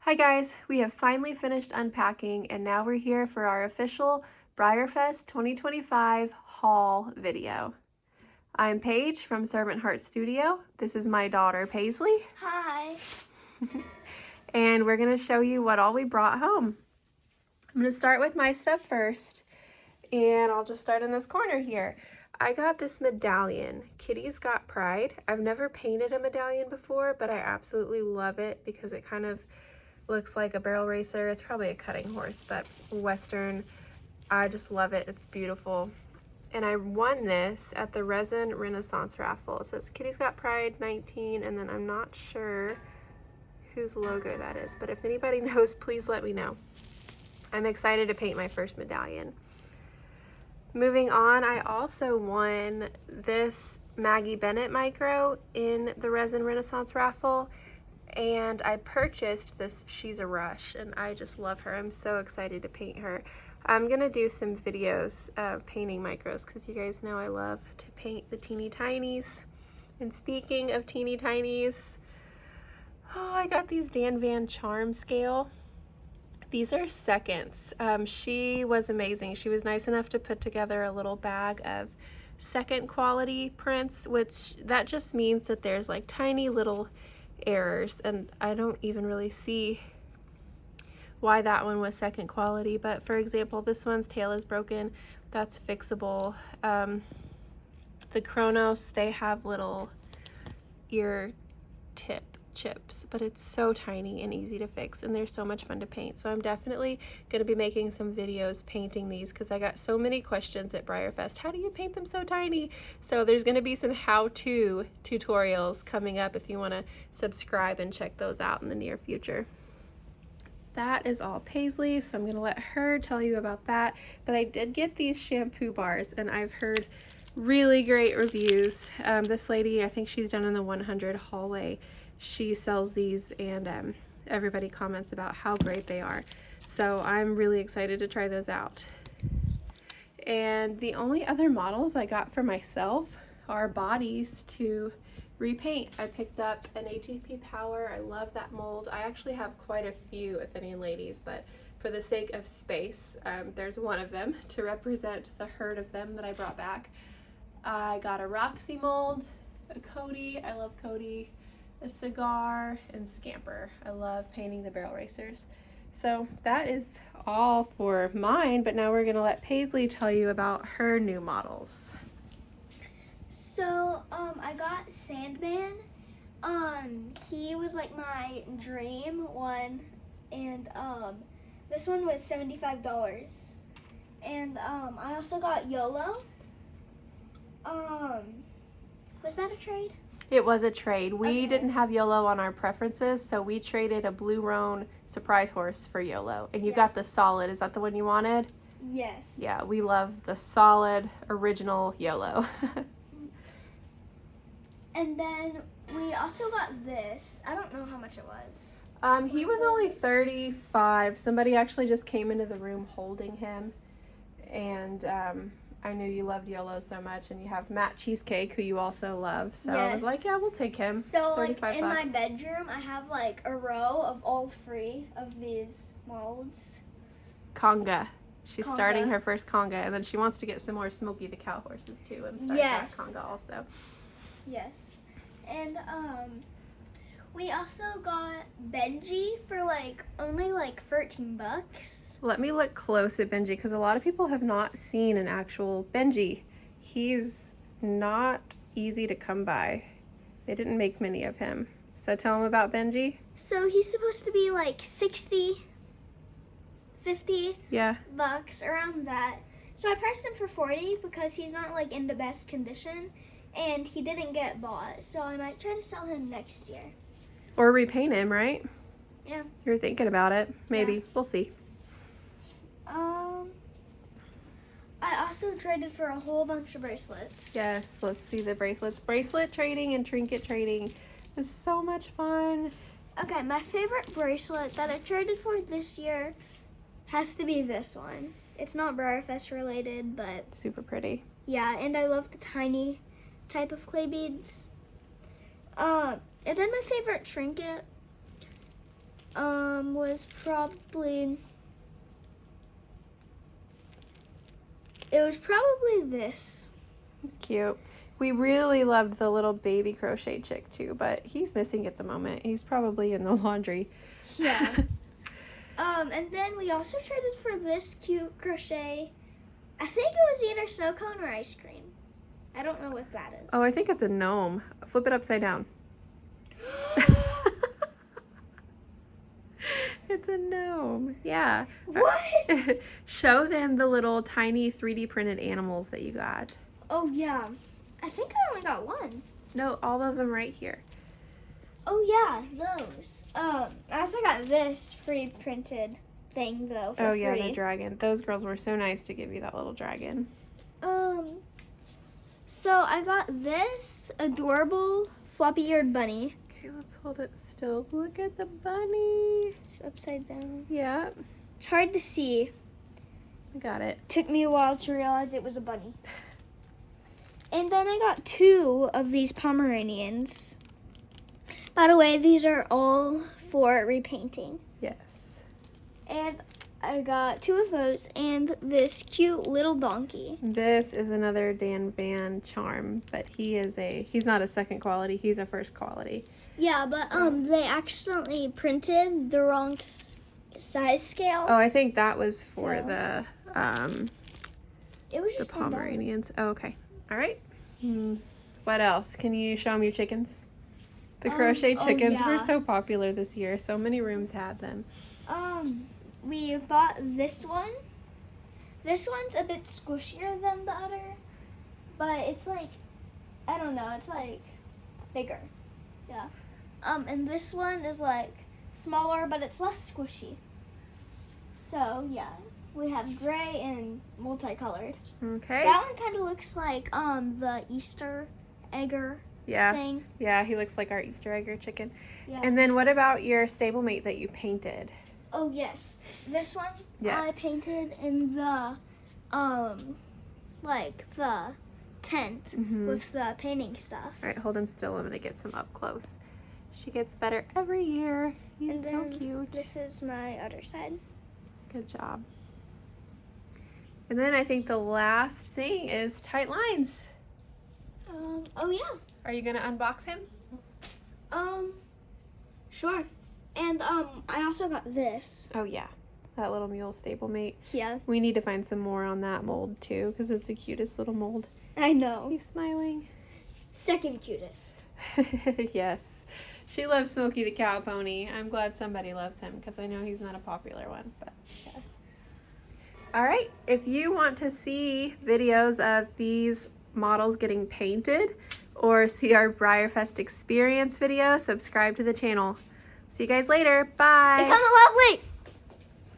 Hi guys, we have finally finished unpacking and now we're here for our official Breyerfest 2025 haul video. I'm Paige from Servant Heart Studio. This is my daughter Paisley. Hi. And we're going to show you what all we brought home. I'm going to start with my stuff first and I'll just start in this corner here. I got this medallion, Kitty's Got Pride. I've never painted a medallion before, but I absolutely love it because it kind of looks like a barrel racer. It's probably a cutting horse, but Western. I just love it. It's beautiful. And I won this at the Resin Renaissance raffle. It says Kitty's Got Pride 19, and then I'm not sure whose logo that is, but if anybody knows, please let me know. I'm excited to paint my first medallion. Moving on, I also won this Maggie Bennett micro in the Resin Renaissance raffle. And I purchased this She's a Rush, and I just love her. I'm so excited to paint her. I'm gonna do some videos of painting micros because you guys know I love to paint the teeny tinies. And speaking of teeny tinies, oh, I got these Dan Van Charm scale. These are seconds. She was amazing. She was nice enough to put together a little bag of second quality prints, which that just means that there's like tiny little errors, and I don't even really see why that one was second quality, but for example, this one's tail is broken. That's fixable. The Chronos, they have little ear tip chips, but it's so tiny and easy to fix, and they're so much fun to paint. So I'm definitely going to be making some videos painting these because I got so many questions at Breyerfest. How do you paint them so tiny? So there's going to be some how-to tutorials coming up if you want to subscribe and check those out in the near future. That is all Paisley, so I'm going to let her tell you about that. But I did get these shampoo bars, and I've heard really great reviews. This lady, I think she's done in the 100 hallway. She sells these, and everybody comments about how great they are. So I'm really excited to try those out. And the only other models I got for myself are bodies to repaint. I picked up an ATP Power. I love that mold. I actually have quite a few Athenian ladies, but for the sake of space, there's one of them to represent the herd of them that I brought back. I got a Roxy mold, a Cody. I love Cody. A cigar, and Scamper. I love painting the barrel racers. So that is all for mine, but now we're going to let Paisley tell you about her new models. So, I got Sandman. He was like my dream one, and this one was $75. And I also got YOLO. Was that a trade? It was a trade. We Okay. didn't have YOLO on our preferences, so we traded a Blue Roan surprise horse for YOLO. And you got the solid. Is that the one you wanted? Yes. Yeah, we love the solid original YOLO. And then we also got this. I don't know how much it was. He was only 35. Somebody actually just came into the room holding him, and I knew you loved YOLO so much, and you have Matt Cheesecake, who you also love, so I was like, yeah, we'll take him. So, like, 35 in bucks. my bedroom, I have, like, a row of all three of these molds. Conga. She's Conga. starting her first Conga, and then she wants to get some more Smokey the Cow horses, too, and start that Conga also. Yes. And, we also got Benji for, like, only, like, 13 bucks. Let me look close at Benji, because a lot of people have not seen an actual Benji. He's not easy to come by. They didn't make many of him. So tell them about Benji. So he's supposed to be, like, 60, 50 bucks, around that. So I priced him for 40 because he's not, like, in the best condition, and he didn't get bought. So I might try to sell him next year. Or repaint him, right? Yeah. You're thinking about it. Maybe. Yeah. We'll see. I also traded for a whole bunch of bracelets. Yes, let's see the bracelets. Bracelet trading and trinket trading is so much fun. Okay, my favorite bracelet that I traded for this year has to be this one. It's not Breyerfest related, but Super pretty. yeah, and I love the tiny type of clay beads. And then my favorite trinket was probably... It was probably this. It's cute. We really loved the little baby crochet chick too, but he's missing at the moment. He's probably in the laundry. Yeah. And then we also traded for this cute crochet. I think it was either snow cone or ice cream. I don't know what that is. Oh, I think it's a gnome. Flip it upside down. It's a gnome. Yeah. What? Show them the little tiny 3D printed animals that you got. Oh, yeah. I think I only got one. No, all of them right here. Oh, yeah, those. I also got this free printed thing, though, for free. Oh, yeah, the dragon. Those girls were so nice to give you that little dragon. So I got this adorable floppy-eared bunny. Okay, let's hold it still. Look at the bunny. It's upside down. Yeah. It's hard to see. Got it. Took me a while to realize it was a bunny. And then I got 2 of these Pomeranians. By the way, these are all for repainting. Yes. And I got 2 of those and this cute little donkey. This is another Dan Van charm, but he's not a second quality, he's a first quality. Yeah, but they accidentally printed the wrong size scale. Oh, I think that was for So, it was the just $10. Pomeranians. Oh, okay. All right. What else? Can you show them your chickens? The crochet chickens were so popular this year. So many rooms had them. We bought this one. This one's a bit squishier than the other, but it's like, I don't know, it's like bigger. Yeah. And this one is like smaller, but it's less squishy. So yeah, we have gray and multicolored. Okay. That one kind of looks like the Easter egger thing. Yeah, he looks like our Easter egger chicken. Yeah. And then what about your stablemate that you painted? Oh yes, this one Yes. I painted in the like the tent with the painting stuff. All right, hold him still. I'm gonna get some up close. She gets better every year. He's so cute. This is my other side. Good job. And then I think the last thing is tight lines. Oh yeah. Are you gonna unbox him? Sure. And I also got this. Oh yeah, that little mule stablemate. Yeah. We need to find some more on that mold too, because it's the cutest little mold. I know. He's smiling. Second cutest. Yes. She loves Smokey the Cow Pony. I'm glad somebody loves him, because I know he's not a popular one. But yeah. All right, if you want to see videos of these models getting painted or see our Breyerfest experience video, subscribe to the channel. See you guys later. Bye. Become a lovely.